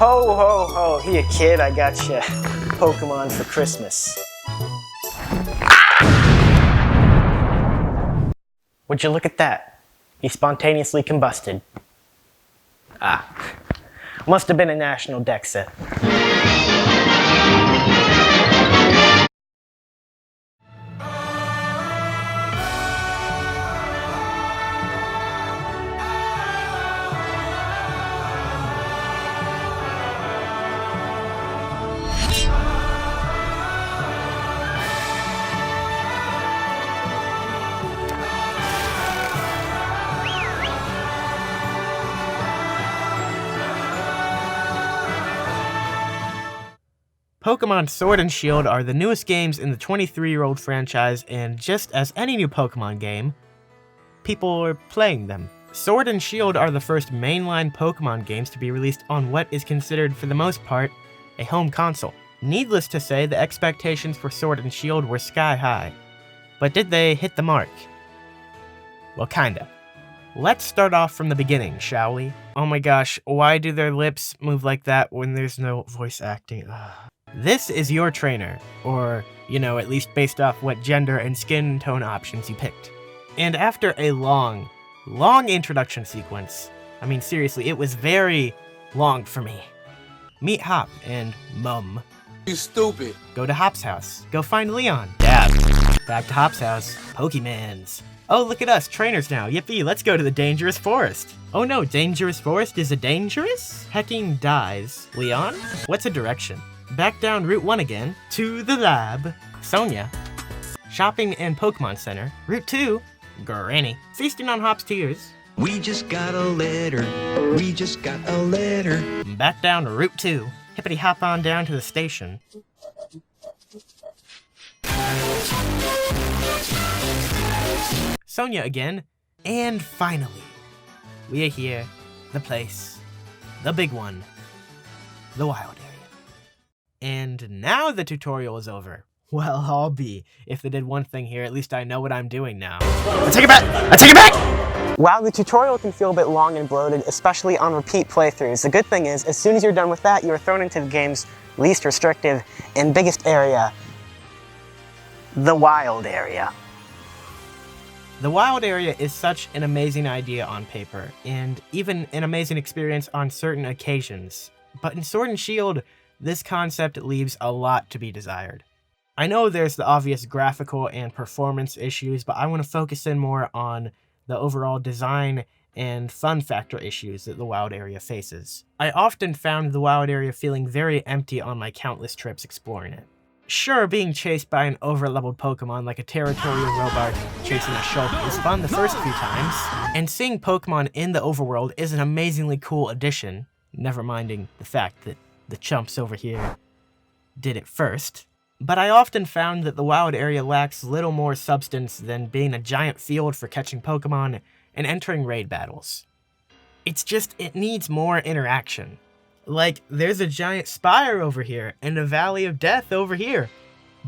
Ho, ho, ho. Here, kid, I got you Pokemon for Christmas. Would you look at that? He spontaneously combusted. Must have been a national Dexa. Pokemon Sword and Shield are the newest games in the 23-year-old franchise, and just as any new Pokemon game, people are playing them. Sword and Shield are the first mainline Pokemon games to be released on what is considered, for the most part, a home console. Needless to say, the expectations for Sword and Shield were sky high. But did they hit the mark? Well, kinda. Let's start off from the beginning, shall we? Oh my gosh, why do their lips move like that when there's no voice acting? Ugh. This is your trainer, or, at least based off what gender and skin tone options you picked. And after a long introduction sequence, I mean seriously, it was very long for me. Meet Hop and Mum. You stupid. Go to Hop's house. Go find Leon. Dad. Back to Hop's house. Pokemans. Oh, look at us, trainers now. Yippee, let's go to the dangerous forest. Oh no, dangerous forest is a dangerous? Hecking dies. Leon? What's a direction? Back down Route 1 again, to the lab. Sonia. Shopping and Pokemon Center. Route 2, Granny. Feasting on Hop's tears. We just got a letter. We just got a letter. Back down to Route 2. Hippity hop on down to the station. Sonia again. And finally, we are here. The place. The big one. The wild area. And now the tutorial is over. Well, I'll be. If they did one thing here, at least I know what I'm doing now. I take it back! I take it back! While the tutorial can feel a bit long and bloated, especially on repeat playthroughs, the good thing is, as soon as you're done with that, you are thrown into the game's least restrictive and biggest area, the wild area. The wild area is such an amazing idea on paper, and even an amazing experience on certain occasions. But in Sword and Shield, this concept leaves a lot to be desired. I know there's the obvious graphical and performance issues, but I want to focus in more on the overall design and fun factor issues that the wild area faces. I often found the wild area feeling very empty on my countless trips exploring it. Sure, being chased by an over-leveled Pokemon like a territorial Robart chasing a Shulk is fun the first few times, and seeing Pokemon in the overworld is an amazingly cool addition, never minding the fact that the chumps over here did it first. But I often found that the wild area lacks little more substance than being a giant field for catching Pokemon and entering raid battles. It needs more interaction. Like, there's a giant spire over here and a valley of death over here,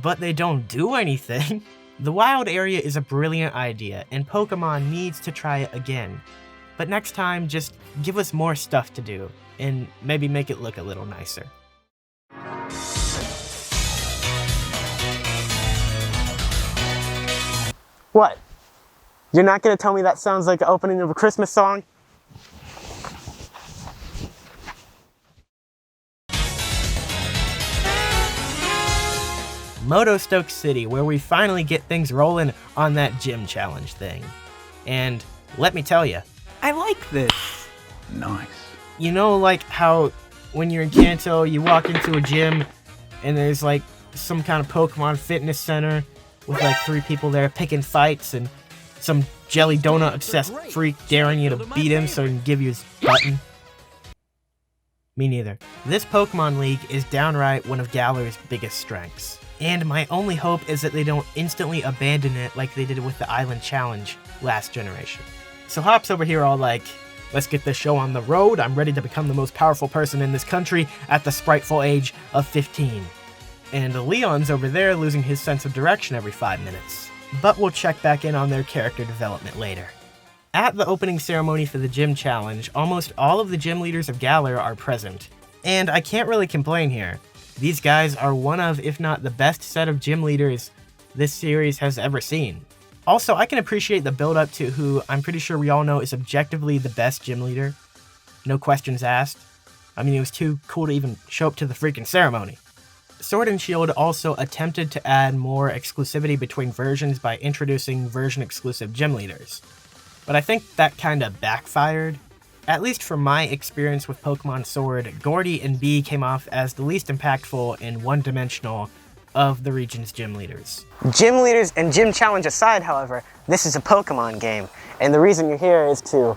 but they don't do anything. The wild area is a brilliant idea, and Pokemon needs to try it again. But next time, just give us more stuff to do, and maybe make it look a little nicer. What? You're not gonna tell me that sounds like the opening of a Christmas song? Motostoke City, where we finally get things rolling on that gym challenge thing. And let me tell you, I like this. Nice. You know, like how when you're in Kanto, you walk into a gym and there's like some kind of Pokemon fitness center with like 3 people there picking fights and some jelly donut obsessed freak daring you to beat him so he can give you his button. Me neither. This Pokemon League is downright one of Galar's biggest strengths. And my only hope is that they don't instantly abandon it like they did with the Island Challenge last generation. So Hop's over here all like, let's get this show on the road. I'm ready to become the most powerful person in this country at the spriteful age of 15. And Leon's over there losing his sense of direction every 5 minutes. But we'll check back in on their character development later. At the opening ceremony for the gym challenge, almost all of the gym leaders of Galar are present, And I can't really complain here. These guys are one of, if not the best set of gym leaders this series has ever seen. Also, I can appreciate the build up to who I'm pretty sure we all know is objectively the best gym leader. No questions asked. I mean, it was too cool to even show up to the freaking ceremony. Sword and Shield also attempted to add more exclusivity between versions by introducing version-exclusive gym leaders. But I think that kinda backfired. At least from my experience with Pokemon Sword, Gordy and Bee came off as the least impactful and one-dimensional of the region's gym leaders. Gym leaders and gym challenge aside, however, this is a Pokemon game, and the reason you're here is to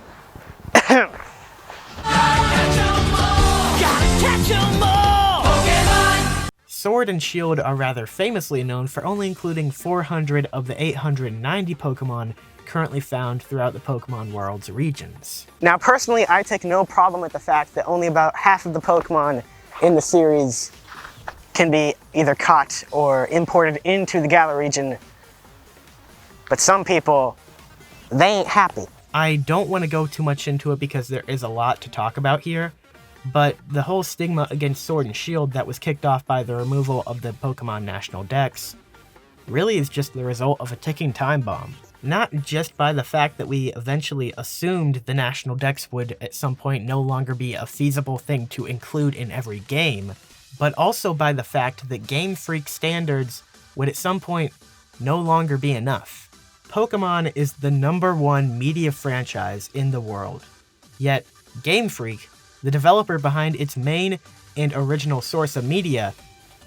Sword and Shield are rather famously known for only including 400 of the 890 Pokemon currently found throughout the Pokemon world's regions. Now, personally, I take no problem with the fact that only about half of the Pokemon in the series can be either caught or imported into the Galar region, but some people, they ain't happy. I don't want to go too much into it because there is a lot to talk about here, but the whole stigma against Sword and Shield that was kicked off by the removal of the Pokemon National Dex really is just the result of a ticking time bomb. Not just by the fact that we eventually assumed the National Dex would at some point no longer be a feasible thing to include in every game, but also by the fact that Game Freak standards would at some point no longer be enough. Pokemon is the #1 media franchise in the world, yet Game Freak, the developer behind its main and original source of media,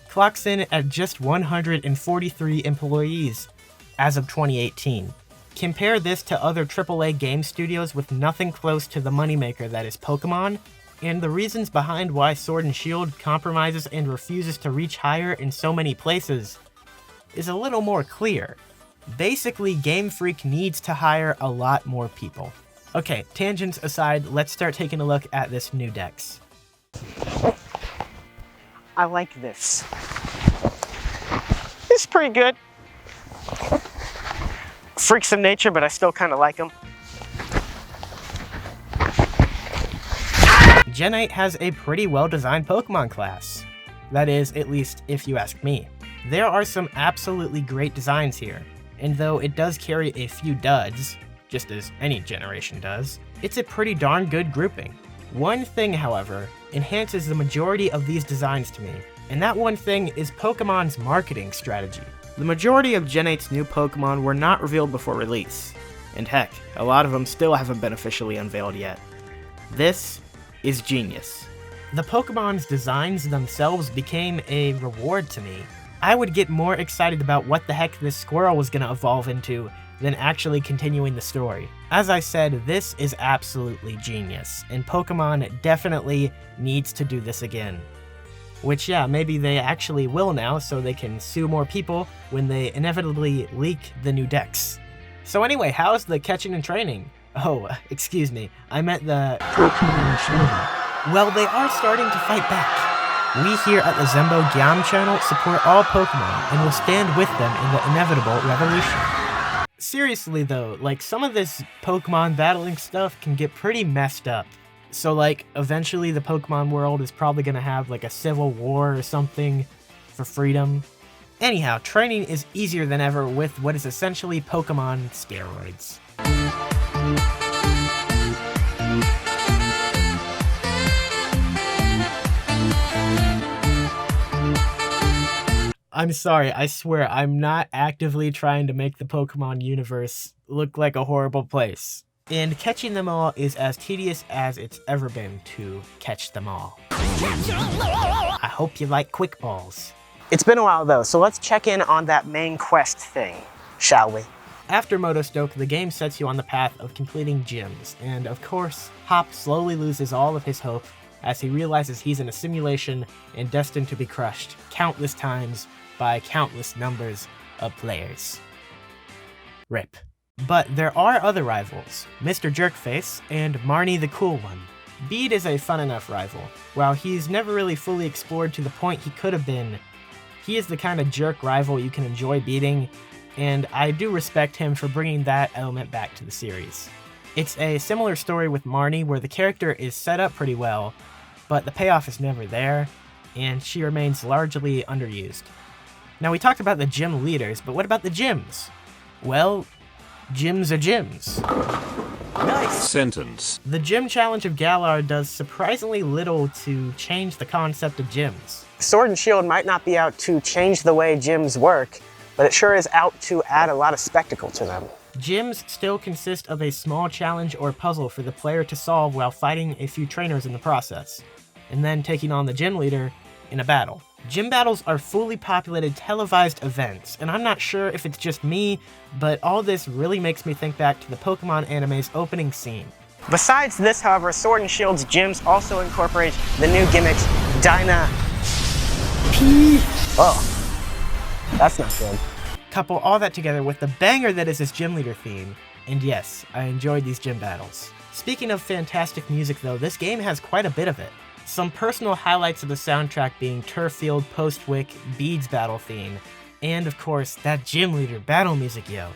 clocks in at just 143 employees as of 2018. Compare this to other AAA game studios with nothing close to the moneymaker that is Pokemon, and the reasons behind why Sword and Shield compromises and refuses to reach higher in so many places is a little more clear. Basically, Game Freak needs to hire a lot more people. Okay, tangents aside, let's start taking a look at this new Dex. I like this. It's pretty good. Freaks of nature, but I still kind of like them. Gen 8 has a pretty well-designed Pokemon class. That is, at least if you ask me. There are some absolutely great designs here, and though it does carry a few duds, just as any generation does, it's a pretty darn good grouping. One thing, however, enhances the majority of these designs to me, and that one thing is Pokemon's marketing strategy. The majority of Gen 8's new Pokemon were not revealed before release, and heck, a lot of them still haven't been officially unveiled yet. This is genius. The Pokemon's designs themselves became a reward to me. I would get more excited about what the heck this squirrel was going to evolve into than actually continuing the story. As I said, this is absolutely genius, and Pokemon definitely needs to do this again. Which, yeah, maybe they actually will now, so they can sue more people when they inevitably leak the new Dex. So anyway, how's the catching and training? Oh, excuse me, I meant the Pokemon training. Well, they are starting to fight back. We here at the Zembo Gyam channel support all Pokemon and will stand with them in the inevitable revolution. Seriously though, like, some of this Pokemon battling stuff can get pretty messed up. So like, eventually the Pokemon world is probably gonna have like a civil war or something for freedom. Anyhow, training is easier than ever with what is essentially Pokemon steroids. I'm sorry, I swear, I'm not actively trying to make the Pokemon universe look like a horrible place. And catching them all is as tedious as it's ever been to catch them all. I hope you like quick balls. It's been a while though, so let's check in on that main quest thing, shall we? After Motostoke, the game sets you on the path of completing gyms, and of course, Hop slowly loses all of his hope as he realizes he's in a simulation and destined to be crushed countless times by countless numbers of players. RIP. But there are other rivals, Mr. Jerkface and Marnie the Cool One. Bede is a fun enough rival. While he's never really fully explored to the point he could have been, he is the kind of jerk rival you can enjoy beating, and I do respect him for bringing that element back to the series. It's a similar story with Marnie where the character is set up pretty well, but the payoff is never there, and she remains largely underused. Now, we talked about the gym leaders, but what about the gyms? Well, gyms are gyms. Nice! Sentence. The Gym Challenge of Galar does surprisingly little to change the concept of gyms. Sword and Shield might not be out to change the way gyms work, but it sure is out to add a lot of spectacle to them. Gyms still consist of a small challenge or puzzle for the player to solve while fighting a few trainers in the process, and then taking on the gym leader in a battle. Gym battles are fully populated televised events, and I'm not sure if it's just me, but all this really makes me think back to the Pokemon anime's opening scene. Besides this, however, Sword and Shield's gyms also incorporate the new gimmicks Dyna P. Oh, that's not good. Couple all that together with the banger that is this gym leader theme, and yes, I enjoyed these gym battles. Speaking of fantastic music though, this game has quite a bit of it. Some personal highlights of the soundtrack being Turffield Postwick Beads battle theme, and of course, that gym leader battle music, yo.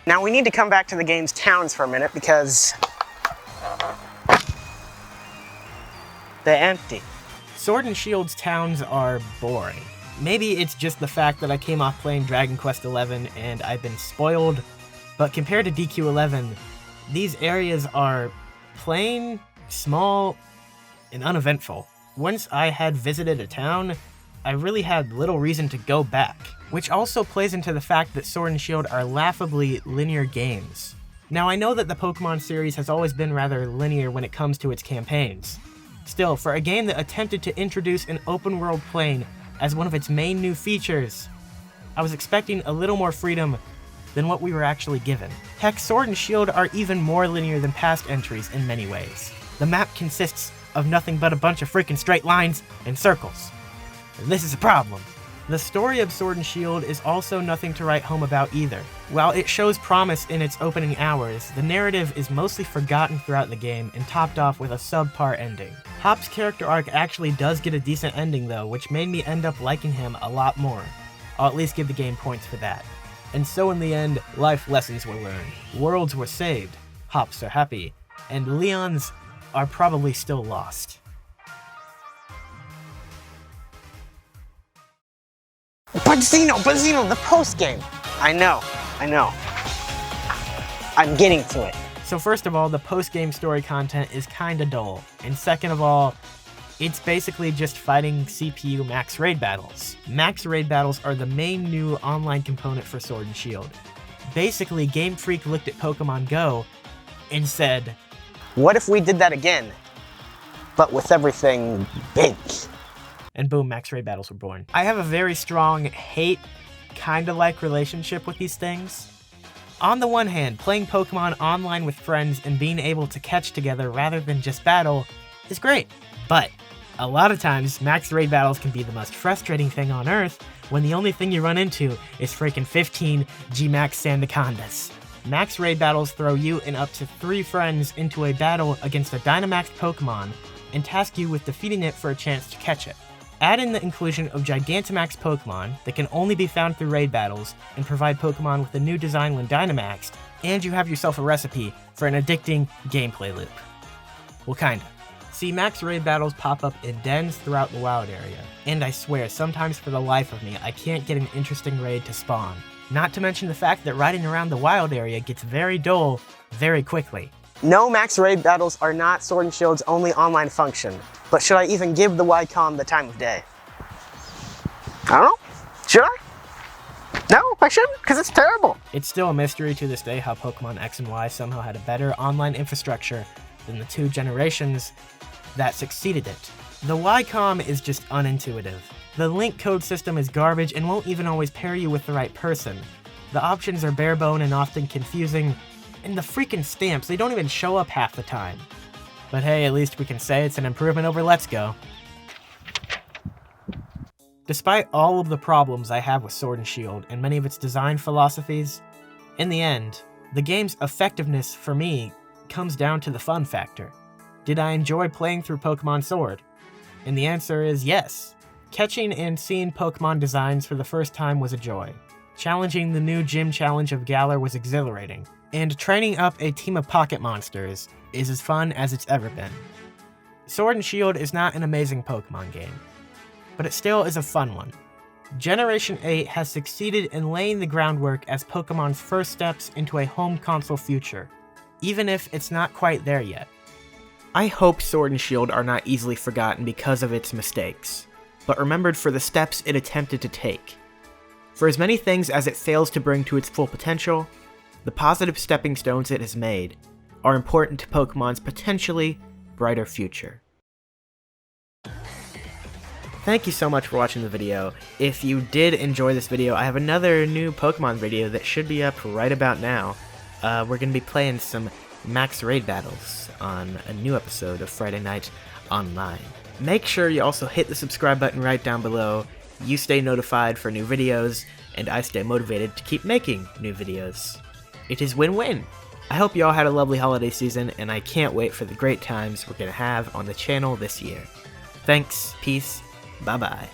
Now we need to come back to the game's towns for a minute because they're empty. Sword and Shield's towns are boring. Maybe it's just the fact that I came off playing Dragon Quest XI and I've been spoiled, but compared to DQ11, these areas are plain, small, and uneventful. Once I had visited a town, I really had little reason to go back, which also plays into the fact that Sword and Shield are laughably linear games. Now, I know that the Pokemon series has always been rather linear when it comes to its campaigns. Still, for a game that attempted to introduce an open-world plane as one of its main new features, I was expecting a little more freedom than what we were actually given. Heck, Sword and Shield are even more linear than past entries in many ways. The map consists of nothing but a bunch of freaking straight lines and circles. And this is a problem. The story of Sword and Shield is also nothing to write home about either. While it shows promise in its opening hours, the narrative is mostly forgotten throughout the game and topped off with a subpar ending. Hop's character arc actually does get a decent ending though, which made me end up liking him a lot more. I'll at least give the game points for that. And so in the end, life lessons were learned, worlds were saved, Hops are happy, and Leons are probably still lost. But Xeno, the post-game. I know. I'm getting to it. So first of all, the post-game story content is kinda dull. And second of all, it's basically just fighting CPU max raid battles. Max raid battles are the main new online component for Sword and Shield. Basically, Game Freak looked at Pokemon Go and said, what if we did that again, but with everything big? And boom, max raid battles were born. I have a very strong hate, kinda like relationship with these things. On the one hand, playing Pokemon online with friends and being able to catch together rather than just battle is great. But a lot of times, max raid battles can be the most frustrating thing on Earth when the only thing you run into is freaking 15 G-Max Sandacondas. Max raid battles throw you and up to 3 friends into a battle against a Dynamaxed Pokemon and task you with defeating it for a chance to catch it. Add in the inclusion of Gigantamax Pokemon that can only be found through raid battles and provide Pokemon with a new design when Dynamaxed, and you have yourself a recipe for an addicting gameplay loop. Well, kinda. See, max raid battles pop up in dens throughout the wild area, and I swear, sometimes for the life of me, I can't get an interesting raid to spawn. Not to mention the fact that riding around the wild area gets very dull very quickly. No, max raid battles are not Sword and Shield's only online function, but should I even give the Wycom the time of day? I don't know. Should I? No, I shouldn't, because it's terrible. It's still a mystery to this day how Pokemon X and Y somehow had a better online infrastructure than the 2 generations that succeeded it. The Wycom is just unintuitive. The link code system is garbage and won't even always pair you with the right person. The options are barebone and often confusing, and the freaking stamps, they don't even show up half the time. But hey, at least we can say it's an improvement over Let's Go. Despite all of the problems I have with Sword and Shield and many of its design philosophies, in the end, the game's effectiveness for me comes down to the fun factor. Did I enjoy playing through Pokemon Sword? And the answer is yes. Catching and seeing Pokemon designs for the first time was a joy. Challenging the new Gym Challenge of Galar was exhilarating. And training up a team of pocket monsters is as fun as it's ever been. Sword and Shield is not an amazing Pokemon game, but it still is a fun one. Generation 8 has succeeded in laying the groundwork as Pokemon's first steps into a home console future, even if it's not quite there yet. I hope Sword and Shield are not easily forgotten because of its mistakes, but remembered for the steps it attempted to take. For as many things as it fails to bring to its full potential, the positive stepping stones it has made are important to Pokemon's potentially brighter future. Thank you so much for watching the video. If you did enjoy this video, I have another new Pokemon video that should be up right about now. We're going to be playing some max raid battles on a new episode of Friday Night Online. Make sure you also hit the subscribe button right down below. You stay notified for new videos, and I stay motivated to keep making new videos. It is win-win. I hope you all had a lovely holiday season, and I can't wait for the great times we're going to have on the channel this year. Thanks, peace, bye-bye.